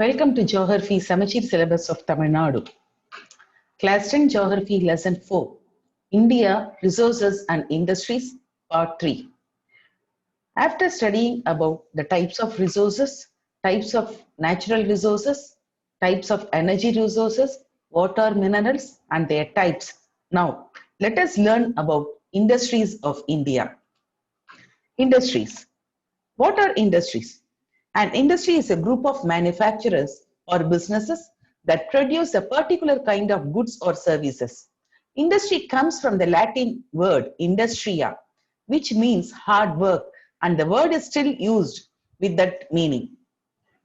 Welcome to Geography Samachir Syllabus of Tamil Nadu. Class 10 Geography Lesson 4 India, Resources and Industries Part 3. After studying about the types of resources, types of natural resources, types of energy resources, what are minerals and their types. Now, let us learn about industries of India. Industries. What are industries? An industry is a group of manufacturers or businesses that produce a particular kind of goods or services. Industry comes from the Latin word industria, which means hard work, and the word is still used with that meaning.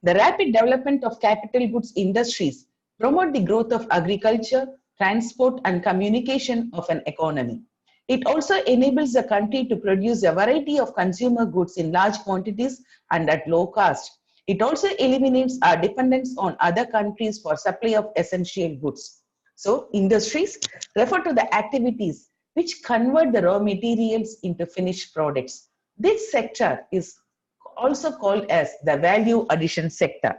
The rapid development of capital goods industries promote the growth of agriculture, transport, and communication of an economy. It also enables the country to produce a variety of consumer goods in large quantities and at low cost. It also eliminates our dependence on other countries for supply of essential goods. So, industries refer to the activities which convert the raw materials into finished products. This sector is also called as the value addition sector.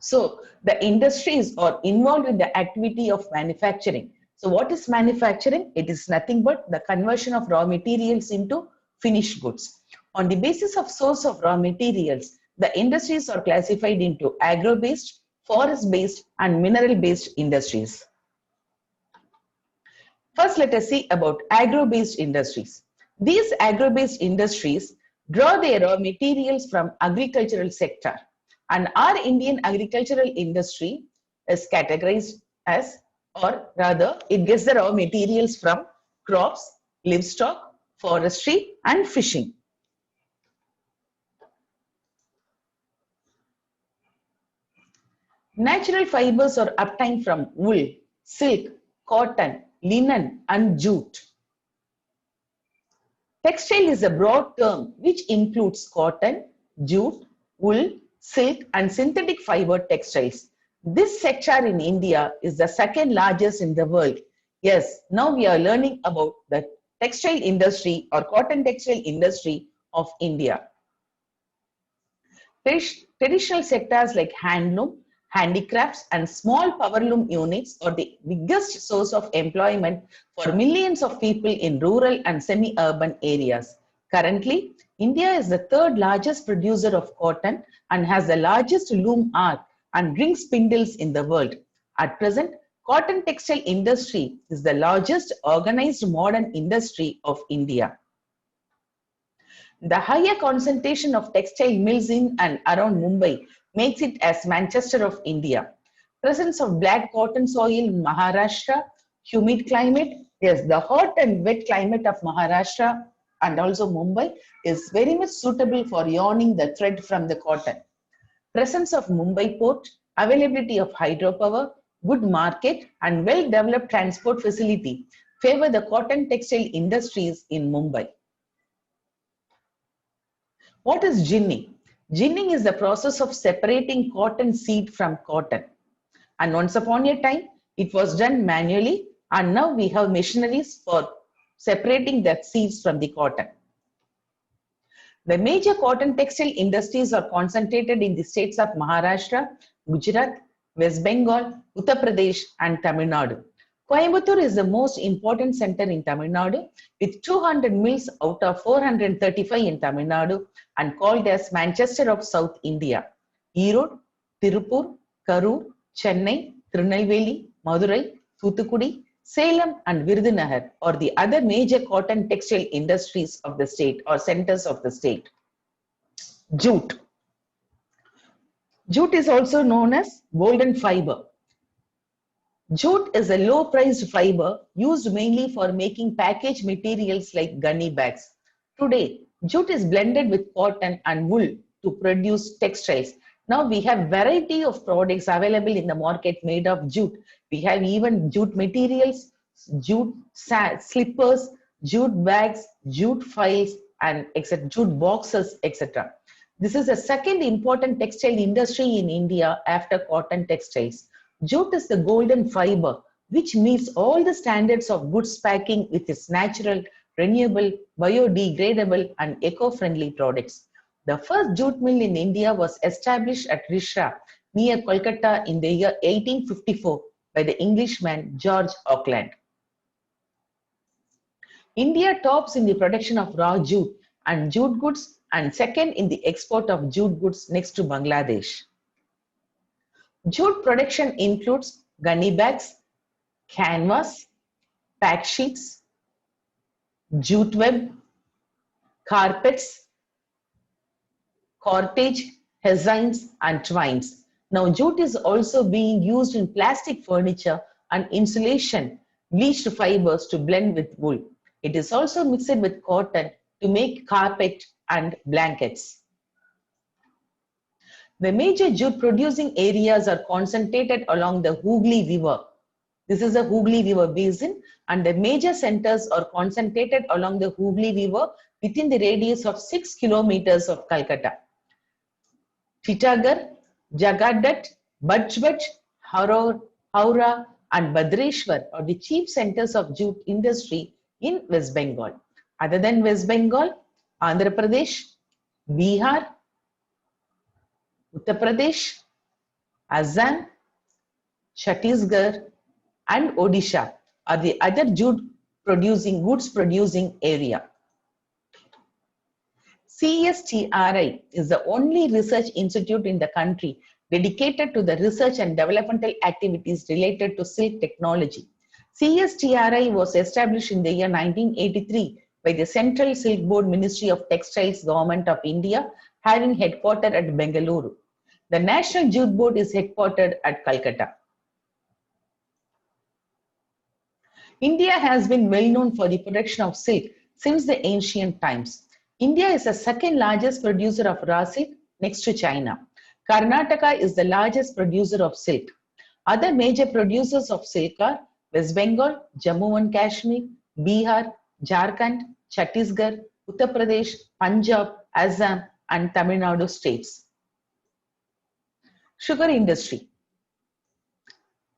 So, the industries are involved in the activity of manufacturing. So what is manufacturing? It is nothing but the conversion of raw materials into finished goods. On the basis of source of raw materials, the industries are classified into agro-based, forest-based and mineral-based industries. First, let us see about agro-based industries. These agro-based industries draw their raw materials from agricultural sector, and our Indian agricultural industry is categorized as, or rather it gets the raw materials from crops, livestock, forestry and fishing. Natural fibers are obtained from wool, silk, cotton, linen and jute. Textile is a broad term which includes cotton, jute, wool, silk and synthetic fiber textiles. This sector in India is the second largest in the world. Yes, now we are learning about the textile industry or cotton textile industry of India. Traditional sectors like handloom, handicrafts and small powerloom units are the biggest source of employment for millions of people in rural and semi-urban areas. Currently, India is the third largest producer of cotton and has the largest loom arc and ring spindles in the world. At present, cotton textile industry is the largest organized modern industry of India. The higher concentration of textile mills in and around Mumbai makes it as Manchester of India. Presence of black cotton soil in Maharashtra, humid climate, yes, the hot and wet climate of Maharashtra and also Mumbai is very much suitable for yarning the thread from the cotton. Presence of Mumbai port, availability of hydropower, good market and well-developed transport facility favor the cotton textile industries in Mumbai. What is ginning? Ginning is the process of separating cotton seed from cotton. And once upon a time, it was done manually and now we have machineries for separating the seeds from the cotton. The major cotton textile industries are concentrated in the states of Maharashtra, Gujarat, West Bengal, Uttar Pradesh and Tamil Nadu. Coimbatore is the most important center in Tamil Nadu with 200 mills out of 435 in Tamil Nadu and called as Manchester of South India. Erode, Tirupur, Karur, Chennai, Tirunelveli, Madurai, Thoothukudi, Salem and Virudhunagar are the other major cotton textile industries of the state or centers of the state. Jute. Jute is also known as golden fiber. Jute is a low-priced fiber used mainly for making package materials like gunny bags. Today, jute is blended with cotton and wool to produce textiles. Now we have variety of products available in the market made of jute. We have even jute materials, jute slippers, jute bags, jute files and etc. Jute boxes, etc. This is the second important textile industry in India after cotton textiles. Jute is the golden fiber which meets all the standards of goods packing with its natural, renewable, biodegradable and eco-friendly products. The first jute mill in India was established at Risha near Kolkata in the year 1854 by the Englishman George Auckland. India tops in the production of raw jute and jute goods and second in the export of jute goods next to Bangladesh. Jute production includes gunny bags, canvas, pack sheets, jute web, carpets, cordage, hessines, and twines. Now, jute is also being used in plastic furniture and insulation, bleached fibers to blend with wool. It is also mixed with cotton to make carpet and blankets. The major jute producing areas are concentrated along the Hooghly River. This is the Hooghly River basin, and the major centers are concentrated along the Hooghly River within the radius of 6 kilometers of Calcutta. Titagarh, Jagadat, Bajbaj, Howrah, and Bhadreshwar are the chief centers of jute industry in West Bengal. Other than West Bengal, Andhra Pradesh, Bihar, Uttar Pradesh, Assam, Chhattisgarh, and Odisha are the other jute goods producing area. CSTRI is the only research institute in the country dedicated to the research and developmental activities related to silk technology. CSTRI was established in the year 1983 by the Central Silk Board Ministry of Textiles, Government of India, having headquartered at Bengaluru. The National Jute Board is headquartered at Calcutta. India has been well known for the production of silk since the ancient times. India is the second largest producer of raw silk next to China. Karnataka is the largest producer of silk. Other major producers of silk are West Bengal, Jammu and Kashmir, Bihar, Jharkhand, Chhattisgarh, Uttar Pradesh, Punjab, Assam, and Tamil Nadu states. Sugar industry.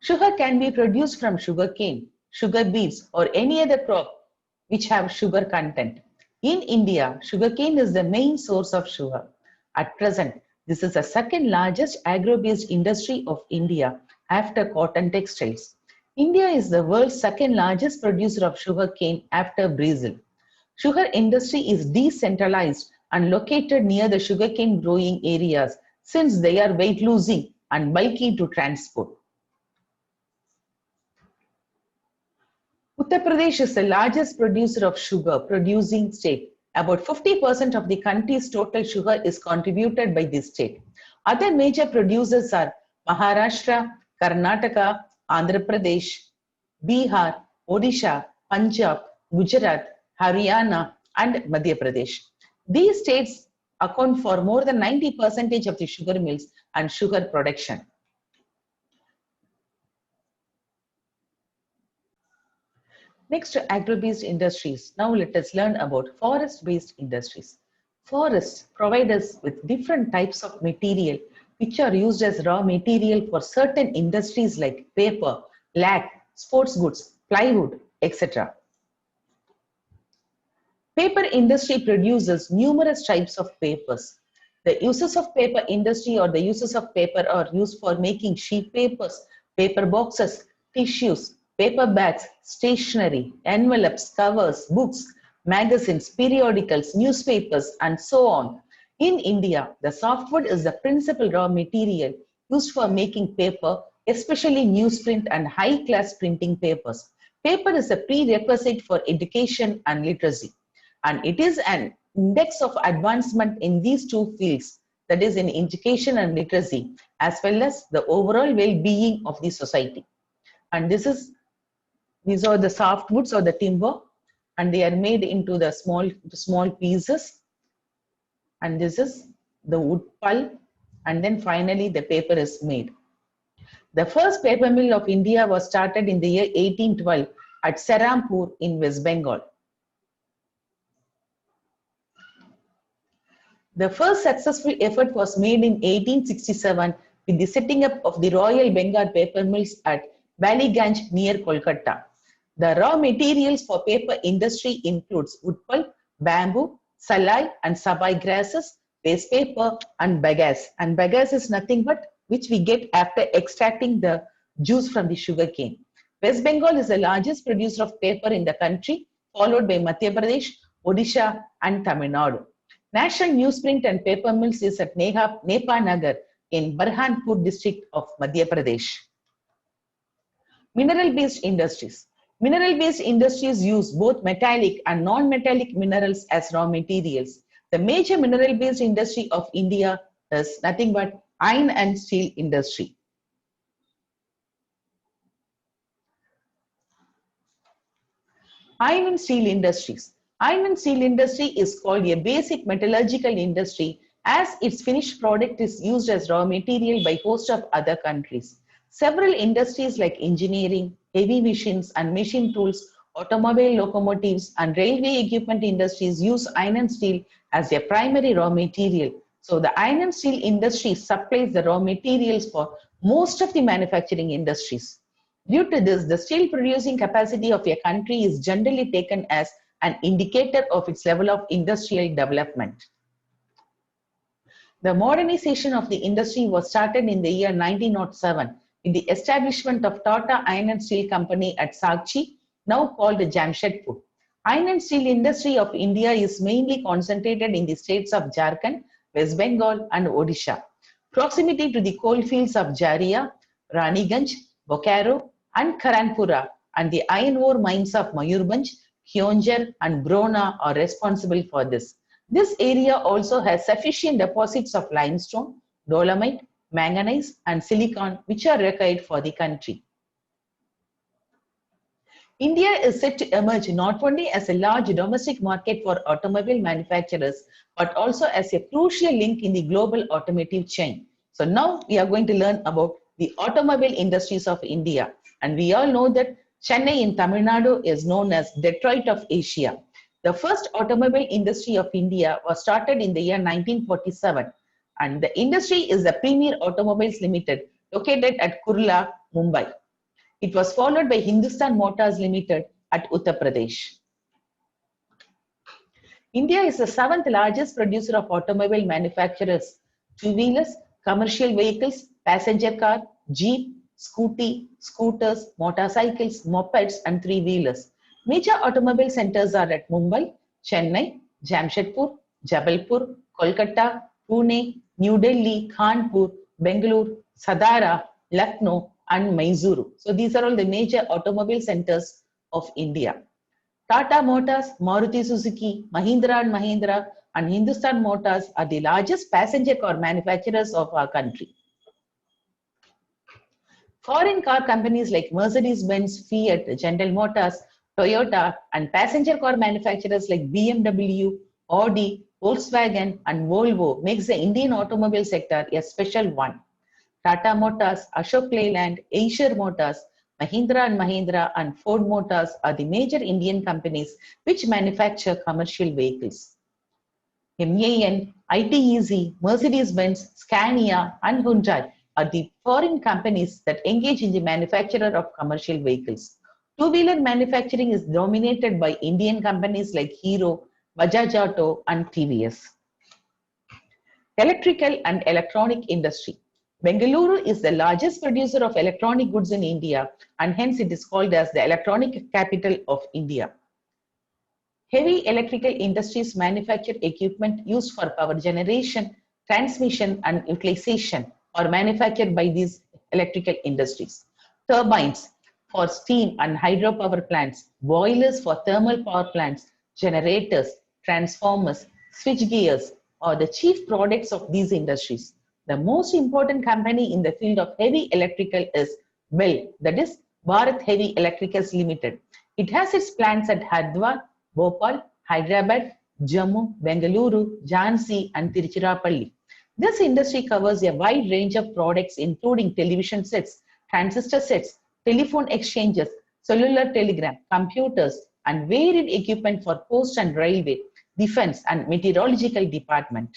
Sugar can be produced from sugarcane, sugar beets, or any other crop which have sugar content. In India, sugarcane is the main source of sugar. At present, this is the second largest agro-based industry of India after cotton textiles. India is the world's second largest producer of sugarcane after Brazil. Sugar industry is decentralized and located near the sugarcane growing areas since they are weight losing and bulky to transport. Uttar Pradesh is the largest producer of sugar producing state. About 50% of the country's total sugar is contributed by this state. Other major producers are Maharashtra, Karnataka, Andhra Pradesh, Bihar, Odisha, Punjab, Gujarat, Haryana, and Madhya Pradesh. These states account for more than 90% of the sugar mills and sugar production. Next, agro-based industries. Now let us learn about forest-based industries. Forests provide us with different types of material which are used as raw material for certain industries like paper, lac, sports goods, plywood, etc. Paper industry produces numerous types of papers. The uses of paper industry or the uses of paper are used for making sheet papers, paper boxes, tissues, paper bags, stationery, envelopes, covers, books, magazines, periodicals, newspapers, and so on. In India, the softwood is the principal raw material used for making paper, especially newsprint and high-class printing papers. Paper is a prerequisite for education and literacy, and it is an index of advancement in these two fields, that is in education and literacy, as well as the overall well-being of the society. And these are the softwoods or the timber, and they are made into the small pieces. And this is the wood pulp, and then finally the paper is made. The first paper mill of India was started in the year 1812 at Serampur in West Bengal. The first successful effort was made in 1867 with the setting up of the Royal Bengal paper mills at Ballyganj near Kolkata. The raw materials for paper industry includes wood pulp, bamboo, salai and sabai grasses, waste paper, and bagasse. And bagasse is nothing but which we get after extracting the juice from the sugarcane. West Bengal is the largest producer of paper in the country, followed by Madhya Pradesh, Odisha, and Tamil Nadu. National Newsprint and Paper Mills is at Nepa Nagar in Burhanpur district of Madhya Pradesh. Mineral-based industries. Mineral-based industries use both metallic and non-metallic minerals as raw materials. The major mineral-based industry of India is nothing but iron and steel industry. Iron and steel industries. Iron and steel industry is called a basic metallurgical industry as its finished product is used as raw material by host of other countries. Several industries like engineering, heavy machines and machine tools, automobile locomotives and railway equipment industries use iron and steel as their primary raw material. So the iron and steel industry supplies the raw materials for most of the manufacturing industries. Due to this, the steel producing capacity of a country is generally taken as an indicator of its level of industrial development. The modernization of the industry was started in the year 1907 with the establishment of Tata Iron and Steel Company at Sakchi, now called Jamshedpur. Iron and steel industry of India is mainly concentrated in the states of Jharkhand, West Bengal and Odisha. Proximity to the coalfields of Jharia, Raniganj, Bokaro and Karanpura and the iron ore mines of Mayurbhanj, Kionjar and Brona are responsible for this. This area also has sufficient deposits of limestone, dolomite, manganese and silicon which are required for the country. India is set to emerge not only as a large domestic market for automobile manufacturers, but also as a crucial link in the global automotive chain. So now we are going to learn about the automobile industries of India. And we all know that Chennai in Tamil Nadu is known as Detroit of Asia. The first automobile industry of India was started in the year 1947. And the industry is the Premier Automobiles Limited, located at Kurla, Mumbai. It was followed by Hindustan Motors Limited at Uttar Pradesh. India is the seventh largest producer of automobile manufacturers, two-wheelers, commercial vehicles, passenger car, jeep, scooty, scooters, motorcycles, mopeds and three-wheelers. Major automobile centers are at Mumbai, Chennai, Jamshedpur, Jabalpur, Kolkata, Pune, New Delhi, Kanpur, Bengaluru, Sadara, Lucknow and Mysuru. So these are all the major automobile centers of India. Tata Motors, Maruti Suzuki, Mahindra and Mahindra and Hindustan Motors are the largest passenger car manufacturers of our country. Foreign car companies like Mercedes-Benz, Fiat, General Motors, Toyota and passenger car manufacturers like BMW, Audi, Volkswagen and Volvo makes the Indian automobile sector a special one. Tata Motors, Ashok Leyland, Eicher Motors, Mahindra and Mahindra and Ford Motors are the major Indian companies which manufacture commercial vehicles. MAN, ITEZ, Mercedes-Benz, Scania and Hyundai are the foreign companies that engage in the manufacture of commercial vehicles. Two-wheeler manufacturing is dominated by Indian companies like Hero, Bajaj Auto and TVS. Electrical and electronic industry. Bengaluru is the largest producer of electronic goods in India and hence it is called as the electronic capital of India. Heavy electrical industries manufacture equipment used for power generation, transmission and utilization are manufactured by these electrical industries. Turbines for steam and hydropower plants, boilers for thermal power plants, generators, transformers, switch gears are the chief products of these industries. The most important company in the field of heavy electrical is BEL, that is Bharat Heavy Electricals Limited. It has its plants at Hardwar, Bhopal, Hyderabad, Jammu, Bengaluru, Jhansi and Tiruchirappalli. This industry covers a wide range of products including television sets, transistor sets, telephone exchanges, cellular telegram, computers and varied equipment for post and railway, defense and meteorological department.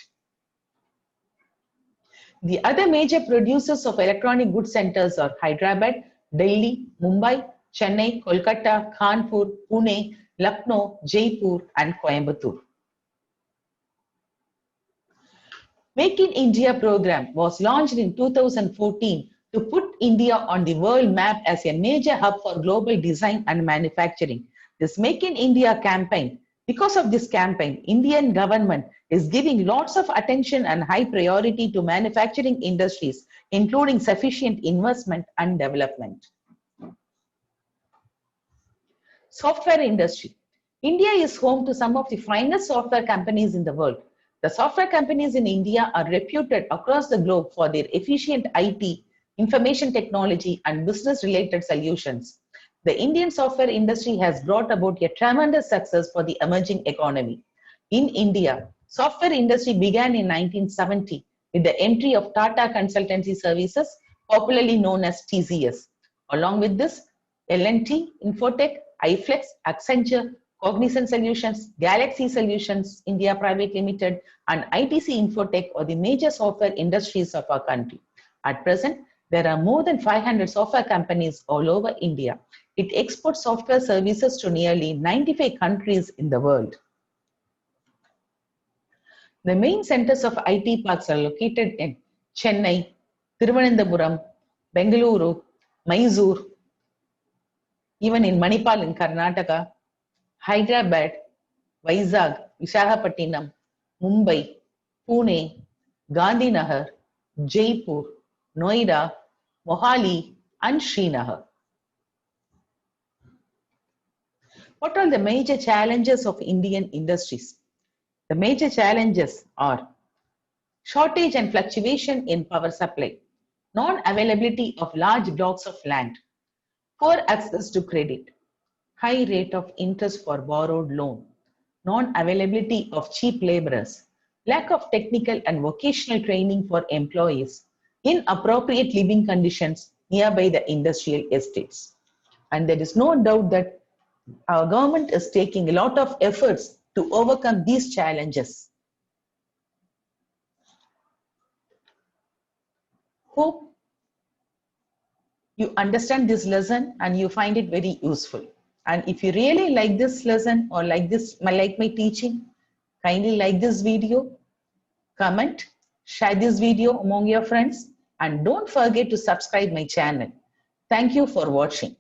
The other major producers of electronic goods centers are Hyderabad, Delhi, Mumbai, Chennai, Kolkata, Kanpur, Pune, Lucknow, Jaipur and Coimbatore. Make in India program was launched in 2014 to put India on the world map as a major hub for global design and manufacturing. This Make in India campaign, because of this campaign, Indian government is giving lots of attention and high priority to manufacturing industries, including sufficient investment and development. Software industry. India is home to some of the finest software companies in the world. The software companies in India are reputed across the globe for their efficient IT, information technology, and business related solutions. The Indian software industry has brought about a tremendous success for the emerging economy. In India, software industry began in 1970 with the entry of Tata Consultancy Services, popularly known as TCS. Along with this, L&T, Infotech, iFlex, Accenture, Cognizant Solutions, Galaxy Solutions India Private Limited, and ITC Infotech are the major software industries of our country. At present, there are more than 500 software companies all over India. It exports software services to nearly 95 countries in the world. The main centers of IT parks are located in Chennai, Thiruvananthapuram, Bengaluru, Mysore, even in Manipal in Karnataka, Hyderabad, Vizag, Visakhapatnam, Mumbai, Pune, Gandhinagar, Jaipur, Noida, Mohali, and Srinagar. What are the major challenges of Indian industries? The major challenges are shortage and fluctuation in power supply, non-availability of large blocks of land, poor access to credit, high rate of interest for borrowed loan, non-availability of cheap laborers, lack of technical and vocational training for employees, inappropriate living conditions nearby the industrial estates. And there is no doubt that our government is taking a lot of efforts to overcome these challenges. Hope you understand this lesson and you find it very useful. And if you really like this lesson or like my teaching, kindly like this video, comment, share this video among your friends, and don't forget to subscribe my channel. Thank you for watching.